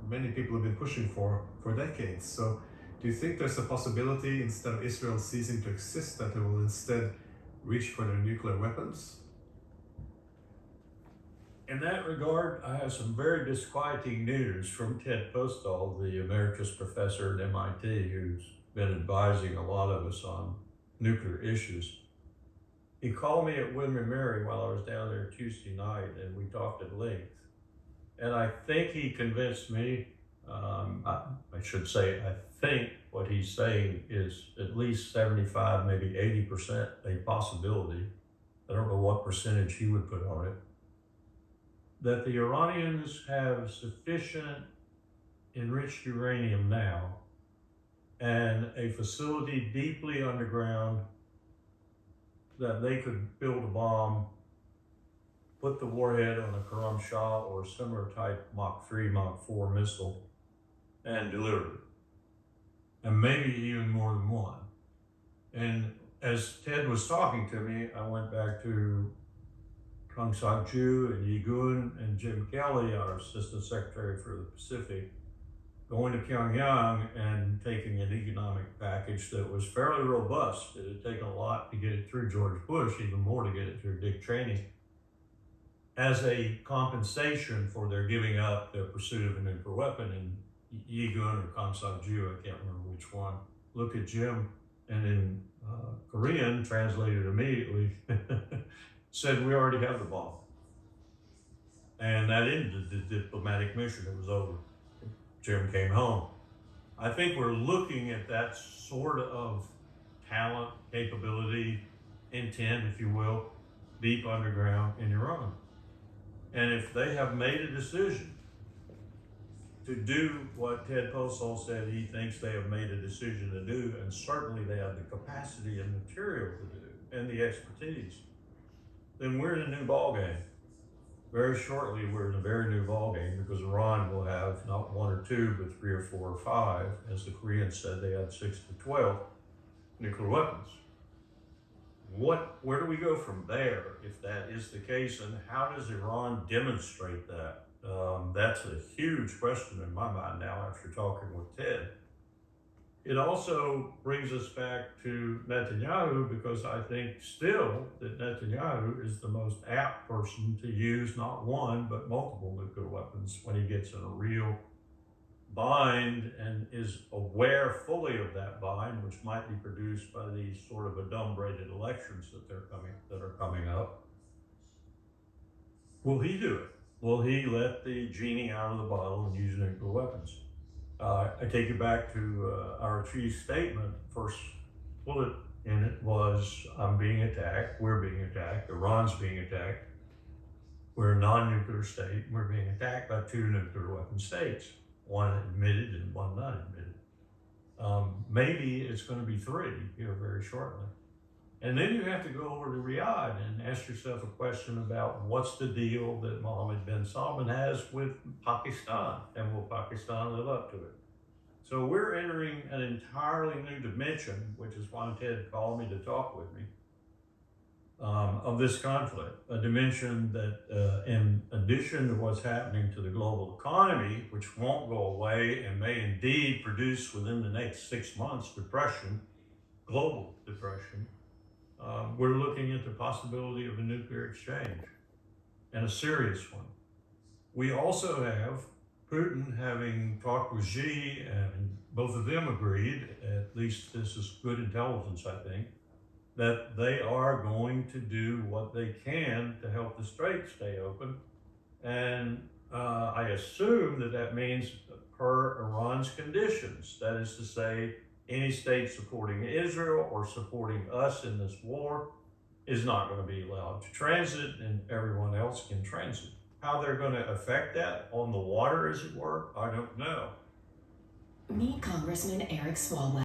many people have been pushing for decades. So do you think there's a possibility, instead of Israel ceasing to exist, that they will instead reach for their nuclear weapons? In that regard, I have some very disquieting news from Ted Postol, the emeritus professor at MIT, who's been advising a lot of us on nuclear issues. He called me at William & Mary while I was down there Tuesday night, and we talked at length. And I think he convinced me, I should say, I think what he's saying is at least 75, maybe 80% a possibility. I don't know what percentage he would put on it, that the Iranians have sufficient enriched uranium now and a facility deeply underground that they could build a bomb, put the warhead on a Karam Shah or similar type Mach 3, Mach 4 missile and deliver it. And maybe even more than one. And as Ted was talking to me, I went back to Kang Sak-ju and Yi Gun and Jim Kelly, our Assistant Secretary for the Pacific, going to Pyongyang and taking an economic package that was fairly robust. It had taken a lot to get it through George Bush, even more to get it through Dick Cheney, as a compensation for their giving up their pursuit of a nuclear weapon. And Yi Gun or Kang Sak-ju, I can't remember which one, looked at Jim and in Korean, translated immediately, said, "We already have the bomb." And that ended the diplomatic mission. It was over. Jim came home. I think we're looking at that sort of talent, capability, intent, if you will, deep underground in Iran. And if they have made a decision to do what Ted Postol said he thinks they have made a decision to do, and certainly they have the capacity and material to do, and the expertise, then we're in a new ballgame. Very shortly, we're in a very new ballgame, because Iran will have not one or two, but 3 or 4 or 5. As the Koreans said, they had 6 to 12 nuclear weapons. Where do we go from there if that is the case, and how does Iran demonstrate that? That's a huge question in my mind now after talking with Ted. It also brings us back to Netanyahu, because I think still that Netanyahu is the most apt person to use not one, but multiple nuclear weapons when he gets in a real bind and is aware fully of that bind, which might be produced by these sort of adumbrated elections that are coming up. Will he do it? Will he let the genie out of the bottle and use nuclear weapons? I take you back to our chief's statement. First bullet in it was, I'm being attacked, we're being attacked, Iran's being attacked. We're a non-nuclear state, we're being attacked by 2 nuclear weapon states, one admitted and one not admitted. Maybe it's going to be 3 here very shortly. And then you have to go over to Riyadh and ask yourself a question about what's the deal that Mohammed bin Salman has with Pakistan, and will Pakistan live up to it? So we're entering an entirely new dimension, which is why Ted called me to talk with me, of this conflict. A dimension that, in addition to what's happening to the global economy, which won't go away and may indeed produce within the next 6 months depression, global depression, we're looking at the possibility of a nuclear exchange, and a serious one. We also have Putin having talked with Xi, and both of them agreed, at least this is good intelligence, I think, that they are going to do what they can to help the strait stay open. And I assume that that means per Iran's conditions. That is to say, any state supporting Israel or supporting us in this war is not going to be allowed to transit, and everyone else can transit. How they're going to affect that on the water, as it were, I don't know. Meet Congressman Eric Swalwell.